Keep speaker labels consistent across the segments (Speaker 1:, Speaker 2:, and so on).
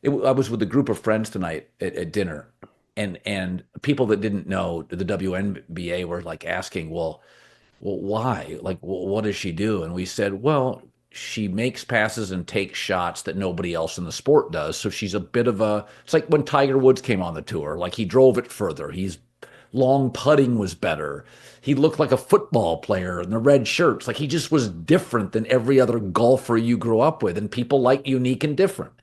Speaker 1: I was with a group of friends tonight at dinner, and people that didn't know the WNBA were like asking, well, why? Like, what does she do? And we said, well, she makes passes and takes shots that nobody else in the sport does. So she's a bit of a, it's like when Tiger Woods came on the tour, like he drove it further. He's long putting was better. He looked like a football player in the red shirts. Like he just was different than every other golfer you grew up with. And people like unique and different.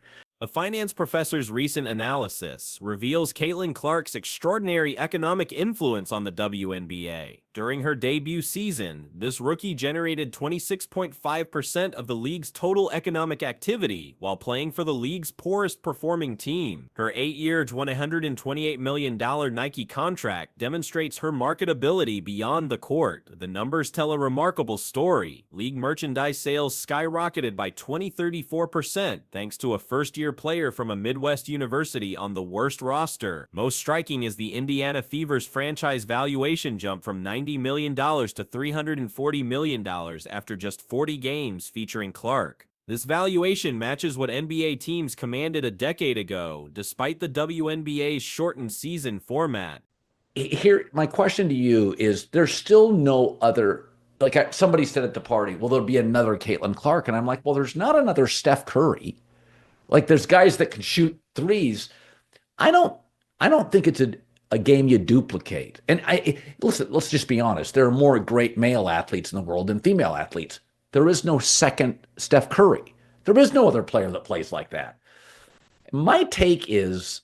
Speaker 2: A finance professor's recent analysis reveals Caitlin Clark's extraordinary economic influence on the WNBA. During her debut season, this rookie generated 26.5% of the league's total economic activity while playing for the league's poorest performing team. Her 8-year, $128 million Nike contract demonstrates her marketability beyond the court. The numbers tell a remarkable story. League merchandise sales skyrocketed by 34% thanks to a first-year player from a Midwest university on the worst roster. Most striking is the Indiana Fever's franchise valuation jump from $90 million to $340 million after just 40 games featuring Clark. This valuation matches what NBA teams commanded a decade ago, despite the WNBA's shortened season format.
Speaker 1: Here, my question to you is: there's still no other. Like somebody said at the party, well, there'll be another Caitlin Clark, and I'm like, well, there's not another Steph Curry. Like there's guys that can shoot threes. I don't I don't think it's a game you duplicate. And I listen, let's just be honest. There are more great male athletes in the world than female athletes. There is no second Steph Curry. There is no other player that plays like that. My take is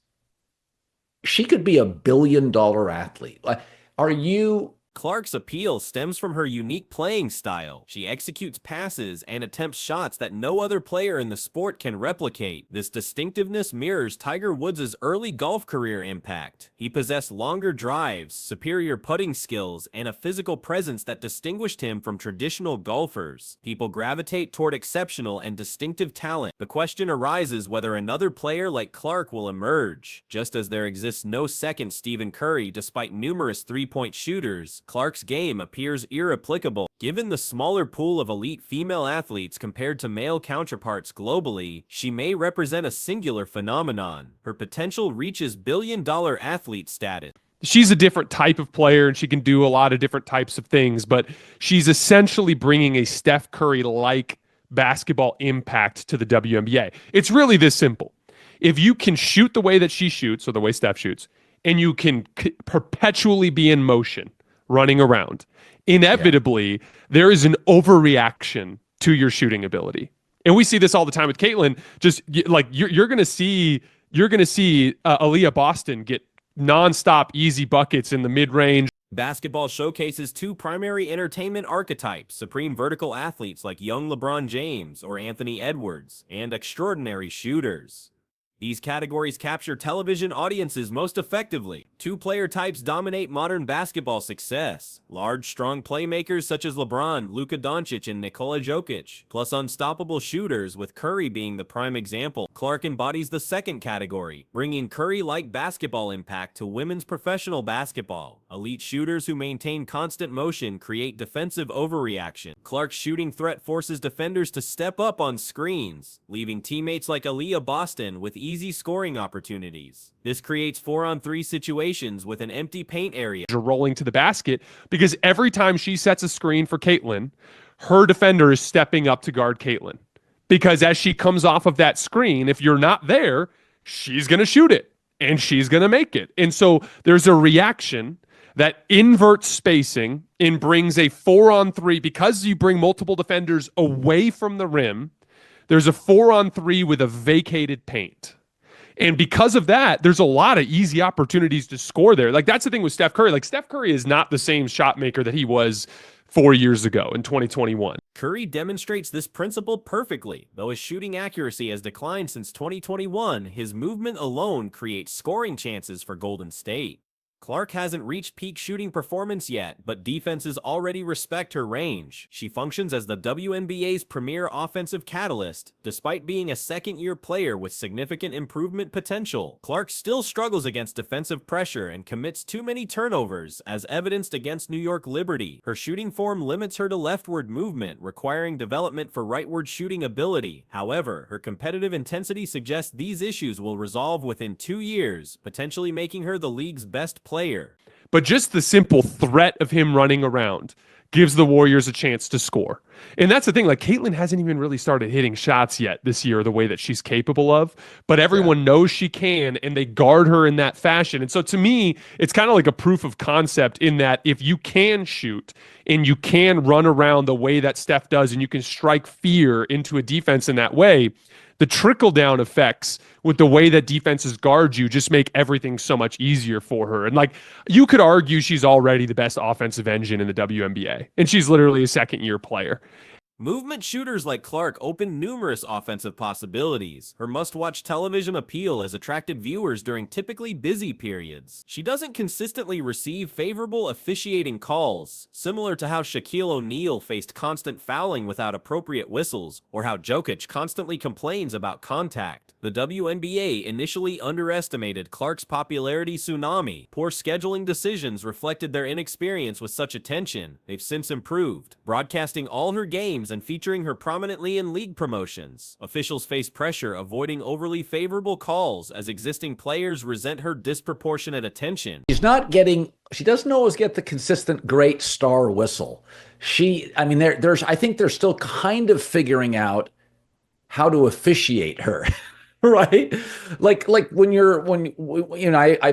Speaker 1: she could be $1 billion athlete. Like, are you
Speaker 2: Clark's appeal stems from her unique playing style. She executes passes and attempts shots that no other player in the sport can replicate. This distinctiveness mirrors Tiger Woods' early golf career impact. He possessed longer drives, superior putting skills, and a physical presence that distinguished him from traditional golfers. People gravitate toward exceptional and distinctive talent. The question arises whether another player like Clark will emerge. Just as there exists no second Stephen Curry despite numerous three-point shooters, Clark's game appears irreplicable. Given the smaller pool of elite female athletes compared to male counterparts globally, she may represent a singular phenomenon. Her potential reaches billion-dollar athlete status.
Speaker 3: She's a different type of player and she can do a lot of different types of things, but she's essentially bringing a Steph Curry-like basketball impact to the WNBA. It's really this simple. If you can shoot the way that she shoots, or the way Steph shoots, and you can perpetually be in motion, running around,
Speaker 1: yeah.
Speaker 3: inevitably there is an overreaction to your shooting ability. And we see this all the time with Caitlin. Just like you're going to see, Aaliyah Boston get nonstop easy buckets in the mid range.
Speaker 2: Basketball showcases two primary entertainment archetypes: supreme vertical athletes like young LeBron James or Anthony Edwards, and extraordinary shooters. These categories capture television audiences most effectively. Two player types dominate modern basketball success: large, strong playmakers such as LeBron, Luka Doncic, and Nikola Jokic, plus unstoppable shooters, with Curry being the prime example. Clark embodies the second category, bringing Curry-like basketball impact to women's professional basketball. Elite shooters who maintain constant motion create defensive overreaction. Clark's shooting threat forces defenders to step up on screens, leaving teammates like Aaliyah Boston with easy scoring opportunities. This creates 4-on-3 situations with an empty paint area.
Speaker 3: Rolling to the basket, because every time she sets a screen for Caitlin, her defender is stepping up to guard Caitlin. Because as she comes off of that screen, if you're not there, she's going to shoot it and she's going to make it. And so there's a reaction that inverts spacing and brings a 4-on-3, because you bring multiple defenders away from the rim. There's a 4-on-3 with a vacated paint. And because of that, there's a lot of easy opportunities to score there. Like, that's the thing with Steph Curry. Like, Steph Curry is not the same shot maker that he was 4 years ago in 2021.
Speaker 2: Curry demonstrates this principle perfectly. Though his shooting accuracy has declined since 2021, his movement alone creates scoring chances for Golden State. Clark hasn't reached peak shooting performance yet, but defenses already respect her range. She functions as the WNBA's premier offensive catalyst, despite being a second-year player with significant improvement potential. Clark still struggles against defensive pressure and commits too many turnovers, as evidenced against New York Liberty. Her shooting form limits her to leftward movement, requiring development for rightward shooting ability. However, her competitive intensity suggests these issues will resolve within 2 years, potentially making her the league's best player.
Speaker 3: But just the simple threat of him running around gives the Warriors a chance to score. And that's the thing, like Caitlin hasn't even really started hitting shots yet this year the way that she's capable of, but everyone knows she can, and they guard her in that fashion. And so to me, it's kind of like a proof of concept in that if you can shoot and you can run around the way that Steph does and you can strike fear into a defense in that way, the trickle-down effects with the way that defenses guard you just make everything so much easier for her. And like, you could argue she's already the best offensive engine in the WNBA, and she's literally a second-year player.
Speaker 2: Movement shooters like Clark open numerous offensive possibilities. Her must-watch television appeal has attracted viewers during typically busy periods. She doesn't consistently receive favorable officiating calls, similar to how Shaquille O'Neal faced constant fouling without appropriate whistles, or how Jokic constantly complains about contact. The WNBA initially underestimated Clark's popularity tsunami. Poor scheduling decisions reflected their inexperience with such attention. They've since improved, broadcasting all her games and featuring her prominently in league promotions. Officials face pressure avoiding overly favorable calls as existing players resent her disproportionate attention.
Speaker 1: She doesn't always get the consistent great star whistle. I think they're still kind of figuring out how to officiate her. Right? Like I've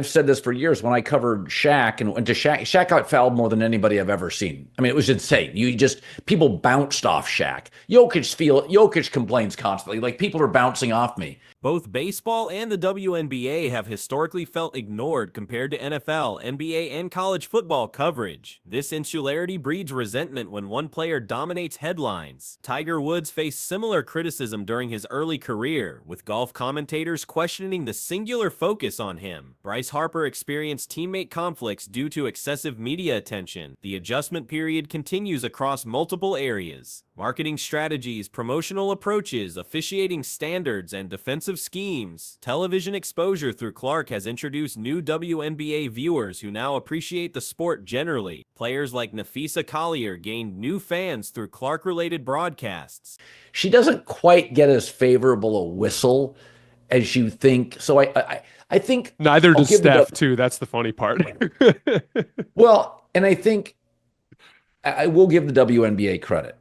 Speaker 1: said this for years when I covered Shaq and went to Shaq got fouled more than anybody I've ever seen. I mean, it was insane. People bounced off Shaq. Jokic complains constantly. Like, people are bouncing off me.
Speaker 2: Both baseball and the WNBA have historically felt ignored compared to NFL, NBA, and college football coverage. This insularity breeds resentment when one player dominates headlines. Tiger Woods faced similar criticism during his early career, with golf commentators questioning the singular focus on him. Bryce Harper experienced teammate conflicts due to excessive media attention. The adjustment period continues across multiple areas. Marketing strategies, promotional approaches, officiating standards, and defensive schemes. Television exposure through Clark has introduced new WNBA viewers who now appreciate the sport generally. Players like Nafisa Collier gained new fans through Clark-related broadcasts.
Speaker 1: She doesn't quite get as favorable a whistle as you think. So I think
Speaker 3: neither does Steph too. That's the funny part.
Speaker 1: Well, and I think I will give the WNBA credit.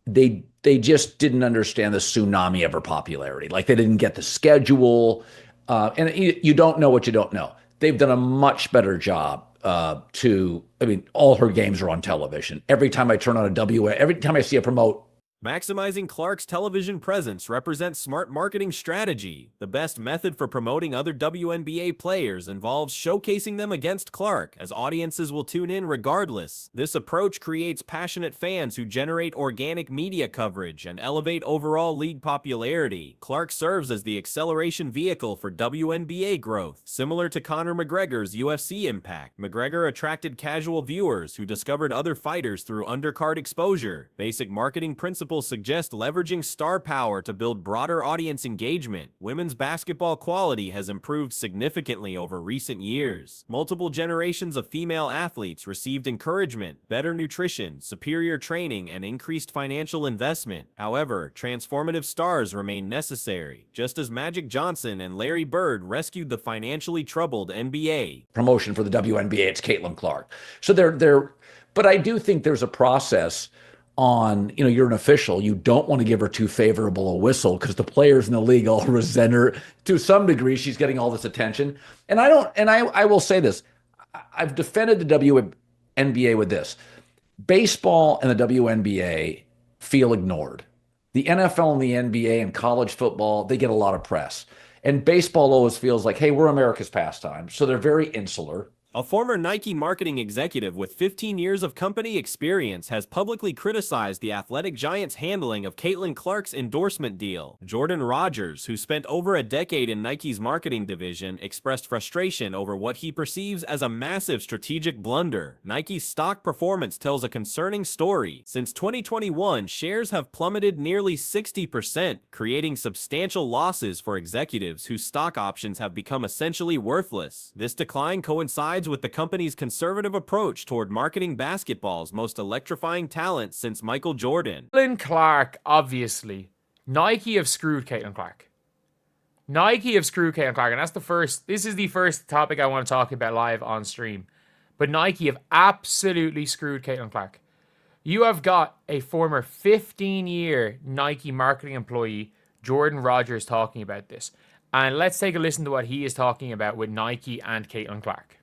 Speaker 1: They just didn't understand the tsunami of her popularity. Like, they didn't get the schedule, and you don't know what you don't know. They've done a much better job. All her games are on television. Every time I turn on every time I see a promote.
Speaker 2: Maximizing Clark's television presence represents smart marketing strategy. The best method for promoting other WNBA players involves showcasing them against Clark, as audiences will tune in regardless. This approach creates passionate fans who generate organic media coverage and elevate overall league popularity. Clark serves as the acceleration vehicle for WNBA growth, similar to Conor McGregor's UFC impact. McGregor attracted casual viewers who discovered other fighters through undercard exposure. Basic marketing principles suggest leveraging star power to build broader audience engagement. Women's basketball quality has improved significantly over recent years. Multiple generations of female athletes received encouragement, better nutrition, superior training, and increased financial investment. However, transformative stars remain necessary, just as Magic Johnson and Larry Bird rescued the financially troubled NBA.
Speaker 1: Promotion for the WNBA, it's Caitlin Clark. So but I do think there's a process on, you're an official. You don't want to give her too favorable a whistle because the players in the league all resent her to some degree. She's getting all this attention. And I will say this. I've defended the WNBA with this. Baseball and the WNBA feel ignored. The NFL and the NBA and college football, they get a lot of press. And baseball always feels like, hey, we're America's pastime. So they're very insular.
Speaker 2: A former Nike marketing executive with 15 years of company experience has publicly criticized the athletic giant's handling of Caitlin Clark's endorsement deal. Jordan Rogers, who spent over a decade in Nike's marketing division, expressed frustration over what he perceives as a massive strategic blunder. Nike's stock performance tells a concerning story. Since 2021, shares have plummeted nearly 60%, creating substantial losses for executives whose stock options have become essentially worthless. This decline coincides with the company's conservative approach toward marketing basketball's most electrifying talent since Michael Jordan.
Speaker 4: Caitlin Clark, obviously. Nike have screwed Caitlin Clark. Nike have screwed Caitlin Clark, and this is the first topic I want to talk about live on stream. But Nike have absolutely screwed Caitlin Clark. You have got a former 15-year Nike marketing employee, Jordan Rogers, talking about this. And let's take a listen to what he is talking about with Nike and Caitlin Clark.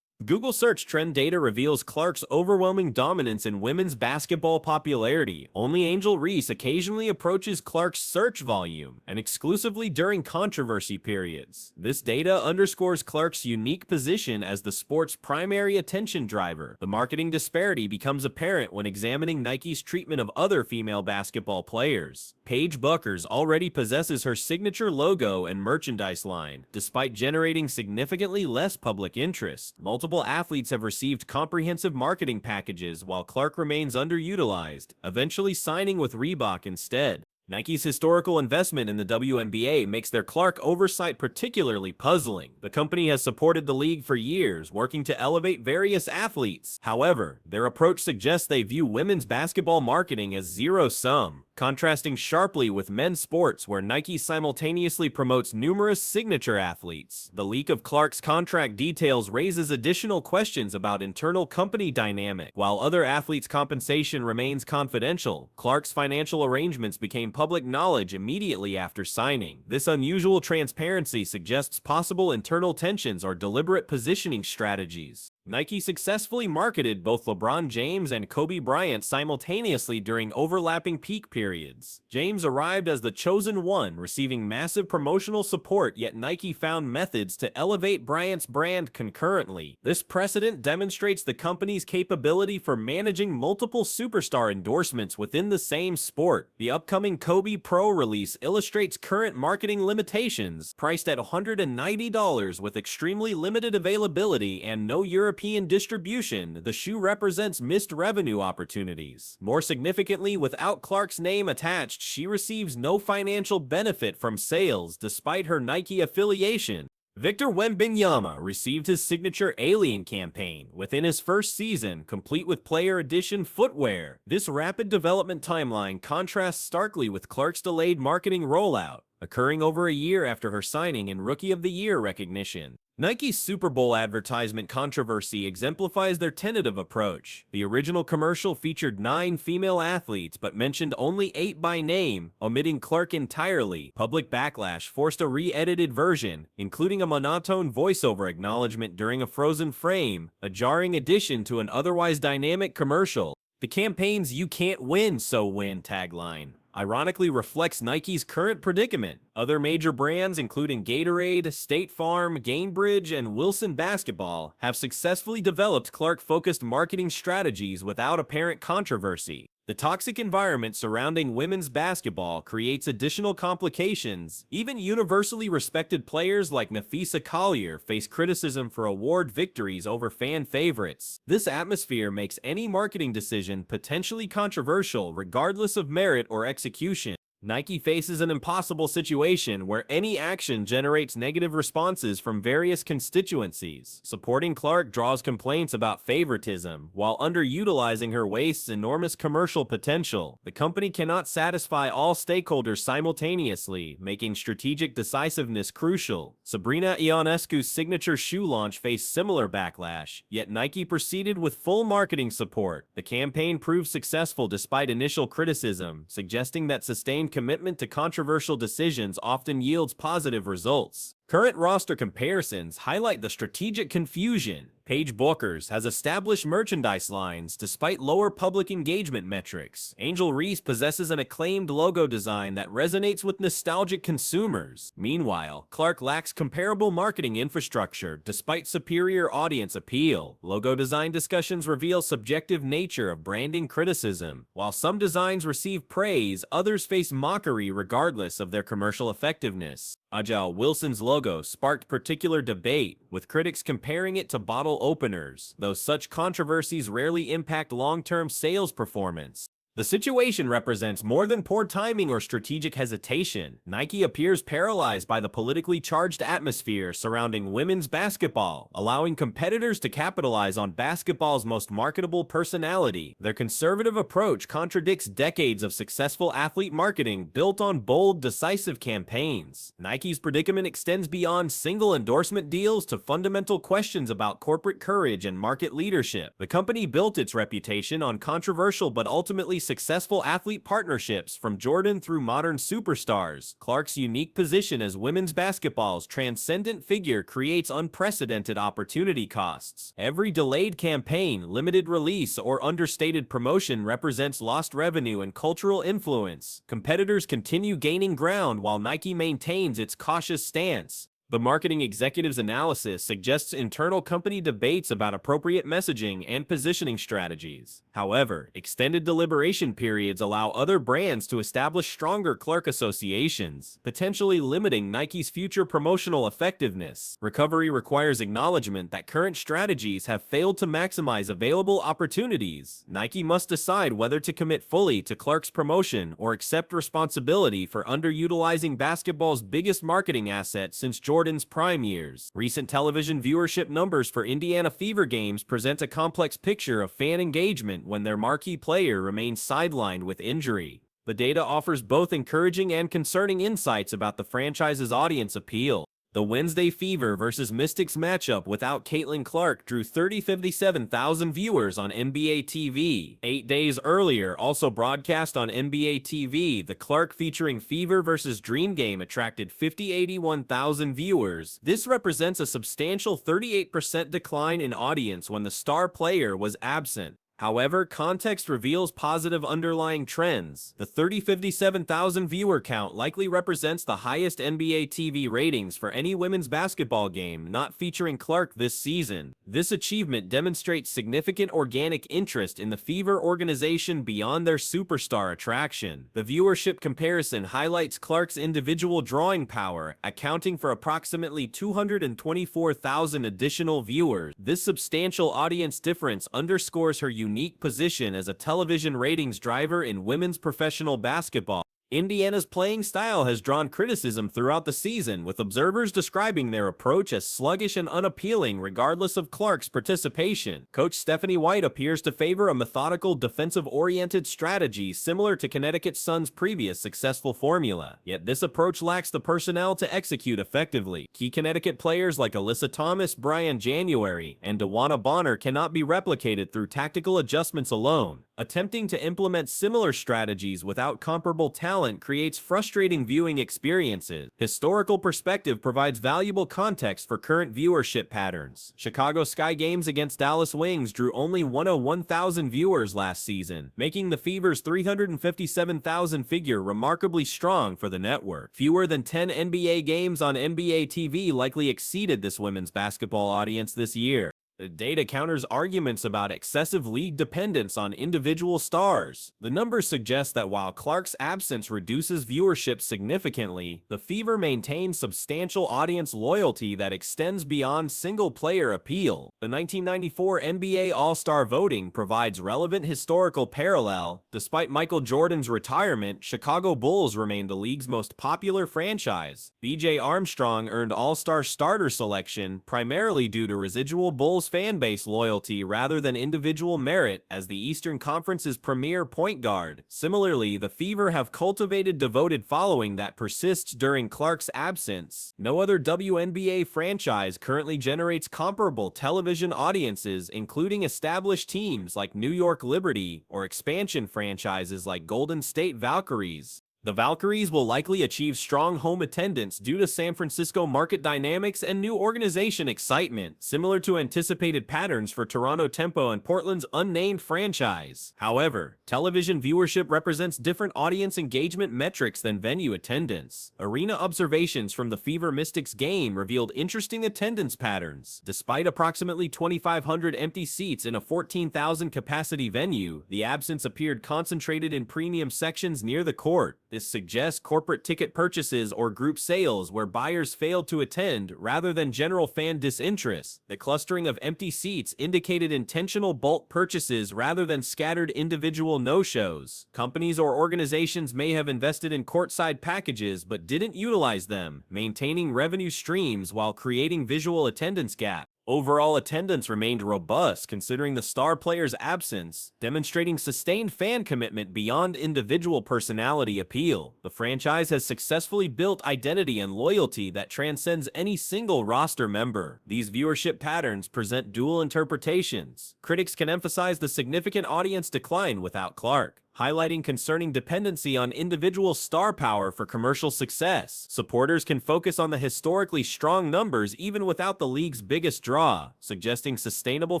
Speaker 2: Google search trend data reveals Clark's overwhelming dominance in women's basketball popularity. Only Angel Reese occasionally approaches Clark's search volume, and exclusively during controversy periods. This data underscores Clark's unique position as the sport's primary attention driver. The marketing disparity becomes apparent when examining Nike's treatment of other female basketball players. Paige Buckers already possesses her signature logo and merchandise line, despite generating significantly less public interest. Multiple athletes have received comprehensive marketing packages while Clark remains underutilized, eventually signing with Reebok instead. Nike's historical investment in the WNBA makes their Clark oversight particularly puzzling. The company has supported the league for years, working to elevate various athletes. However, their approach suggests they view women's basketball marketing as zero-sum, contrasting sharply with men's sports where Nike simultaneously promotes numerous signature athletes. The leak of Clark's contract details raises additional questions about internal company dynamic. While other athletes' compensation remains confidential, Clark's financial arrangements became public knowledge immediately after signing. This unusual transparency suggests possible internal tensions or deliberate positioning strategies. Nike successfully marketed both LeBron James and Kobe Bryant simultaneously during overlapping peak periods. James arrived as the chosen one, receiving massive promotional support, yet Nike found methods to elevate Bryant's brand concurrently. This precedent demonstrates the company's capability for managing multiple superstar endorsements within the same sport. The upcoming Kobe Pro release illustrates current marketing limitations, priced at $190 with extremely limited availability and no European distribution. The shoe represents missed revenue opportunities. More significantly, without Clark's name attached, she receives no financial benefit from sales despite her Nike affiliation. Victor Wembanyama received his signature Alien campaign within his first season, complete with player edition footwear. This rapid development timeline contrasts starkly with Clark's delayed marketing rollout, occurring over a year after her signing and Rookie of the Year recognition. Nike's Super Bowl advertisement controversy exemplifies their tentative approach. The original commercial featured 9 female athletes but mentioned only 8 by name, omitting Clark entirely. Public backlash forced a re-edited version, including a monotone voiceover acknowledgement during a frozen frame, a jarring addition to an otherwise dynamic commercial. The campaign's "You Can't Win, So Win" tagline ironically reflects Nike's current predicament. Other major brands, including Gatorade, State Farm, Gainbridge, and Wilson Basketball, have successfully developed Clark-focused marketing strategies without apparent controversy. The toxic environment surrounding women's basketball creates additional complications. Even universally respected players like Nafisa Collier face criticism for award victories over fan favorites. This atmosphere makes any marketing decision potentially controversial regardless of merit or execution. Nike faces an impossible situation where any action generates negative responses from various constituencies. Supporting Clark draws complaints about favoritism, while underutilizing her wastes enormous commercial potential. The company cannot satisfy all stakeholders simultaneously, making strategic decisiveness crucial. Sabrina Ionescu's signature shoe launch faced similar backlash, yet Nike proceeded with full marketing support. The campaign proved successful despite initial criticism, suggesting that sustained commitment to controversial decisions often yields positive results. Current roster comparisons highlight the strategic confusion. Paige Buchers has established merchandise lines despite lower public engagement metrics. Angel Reese possesses an acclaimed logo design that resonates with nostalgic consumers. Meanwhile, Clark lacks comparable marketing infrastructure despite superior audience appeal. Logo design discussions reveal subjective nature of branding criticism. While some designs receive praise, others face mockery regardless of their commercial effectiveness. Agile Wilson's logo sparked particular debate, with critics comparing it to bottle openers, though such controversies rarely impact long-term sales performance. The situation represents more than poor timing or strategic hesitation. Nike appears paralyzed by the politically charged atmosphere surrounding women's basketball, allowing competitors to capitalize on basketball's most marketable personality. Their conservative approach contradicts decades of successful athlete marketing built on bold, decisive campaigns. Nike's predicament extends beyond single endorsement deals to fundamental questions about corporate courage and market leadership. The company built its reputation on controversial but ultimately successful athlete partnerships from Jordan through modern superstars. Clark's unique position as women's basketball's transcendent figure creates unprecedented opportunity costs. Every delayed campaign, limited release, or understated promotion represents lost revenue and cultural influence. Competitors continue gaining ground while Nike maintains its cautious stance. The marketing executive's analysis suggests internal company debates about appropriate messaging and positioning strategies. However, extended deliberation periods allow other brands to establish stronger Clark associations, potentially limiting Nike's future promotional effectiveness. Recovery requires acknowledgement that current strategies have failed to maximize available opportunities. Nike must decide whether to commit fully to Clark's promotion or accept responsibility for underutilizing basketball's biggest marketing asset since Jordan's prime years. Recent television viewership numbers for Indiana Fever games present a complex picture of fan engagement when their marquee player remains sidelined with injury. The data offers both encouraging and concerning insights about the franchise's audience appeal. The Wednesday Fever vs. Mystics matchup without Caitlin Clark drew 57,000 viewers on NBA TV. 8 days earlier, also broadcast on NBA TV, the Clark featuring Fever vs. Dream game attracted 81,000 viewers. This represents a substantial 38% decline in audience when the star player was absent. However, context reveals positive underlying trends. The 57,000 viewer count likely represents the highest NBA TV ratings for any women's basketball game not featuring Clark this season. This achievement demonstrates significant organic interest in the Fever organization beyond their superstar attraction. The viewership comparison highlights Clark's individual drawing power, accounting for approximately 224,000 additional viewers. This substantial audience difference underscores her unique position as a television ratings driver in women's professional basketball. Indiana's playing style has drawn criticism throughout the season, with observers describing their approach as sluggish and unappealing regardless of Clark's participation. Coach Stephanie White appears to favor a methodical, defensive-oriented strategy similar to Connecticut Sun's previous successful formula. Yet this approach lacks the personnel to execute effectively. Key Connecticut players like Alyssa Thomas, Brian January, and DeWanna Bonner cannot be replicated through tactical adjustments alone. Attempting to implement similar strategies without comparable talent creates frustrating viewing experiences. Historical perspective provides valuable context for current viewership patterns. Chicago Sky games against Dallas Wings drew only 101,000 viewers last season, making the Fever's 357,000 figure remarkably strong for the network. Fewer than 10 NBA games on NBA TV likely exceeded this women's basketball audience this year. The data counters arguments about excessive league dependence on individual stars. The numbers suggest that while Clark's absence reduces viewership significantly, the Fever maintains substantial audience loyalty that extends beyond single-player appeal. The 1994 NBA All-Star voting provides relevant historical parallel. Despite Michael Jordan's retirement, Chicago Bulls remain the league's most popular franchise. B.J. Armstrong earned All-Star starter selection primarily due to residual Bulls fan base loyalty rather than individual merit as the Eastern Conference's premier point guard. Similarly, the Fever have cultivated devoted following that persists during Clark's absence. No other WNBA franchise currently generates comparable television audiences, including established teams like New York Liberty or expansion franchises like Golden State Valkyries. The Valkyries will likely achieve strong home attendance due to San Francisco market dynamics and new organization excitement, similar to anticipated patterns for Toronto Tempo and Portland's unnamed franchise. However, television viewership represents different audience engagement metrics than venue attendance. Arena observations from the Fever Mystics game revealed interesting attendance patterns. Despite approximately 2,500 empty seats in a 14,000 capacity venue, the absence appeared concentrated in premium sections near the court. This suggests corporate ticket purchases or group sales where buyers failed to attend rather than general fan disinterest. The clustering of empty seats indicated intentional bulk purchases rather than scattered individual no-shows. Companies or organizations may have invested in courtside packages but didn't utilize them, maintaining revenue streams while creating visual attendance gaps. Overall attendance remained robust considering the star player's absence, demonstrating sustained fan commitment beyond individual personality appeal. The franchise has successfully built identity and loyalty that transcends any single roster member. These viewership patterns present dual interpretations. Critics can emphasize the significant audience decline without Clark, highlighting concerning dependency on individual star power for commercial success. Supporters can focus on the historically strong numbers even without the league's biggest draw, suggesting sustainable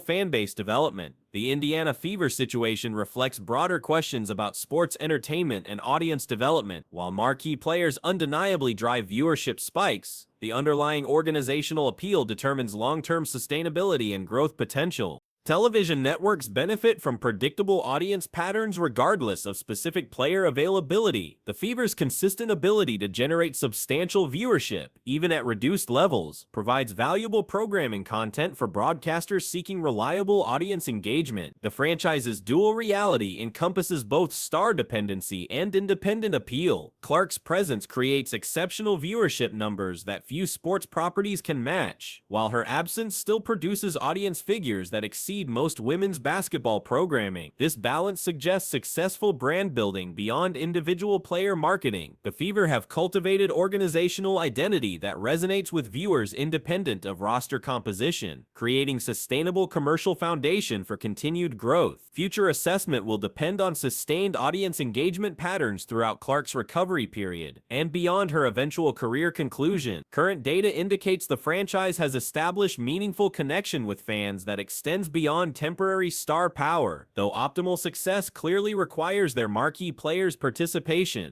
Speaker 2: fanbase development. The Indiana Fever situation reflects broader questions about sports entertainment and audience development. While marquee players undeniably drive viewership spikes, the underlying organizational appeal determines long-term sustainability and growth potential. Television networks benefit from predictable audience patterns regardless of specific player availability. The Fever's consistent ability to generate substantial viewership, even at reduced levels, provides valuable programming content for broadcasters seeking reliable audience engagement. The franchise's dual reality encompasses both star dependency and independent appeal. Clark's presence creates exceptional viewership numbers that few sports properties can match, while her absence still produces audience figures that exceed most women's basketball programming. This balance suggests successful brand building beyond individual player marketing. The Fever have cultivated organizational identity that resonates with viewers independent of roster composition, creating sustainable commercial foundation for continued growth. Future assessment will depend on sustained audience engagement patterns throughout Clark's recovery period and beyond her eventual career conclusion. Current data indicates the franchise has established meaningful connection with fans that extends beyond temporary star power, though optimal success clearly requires their marquee players' participation.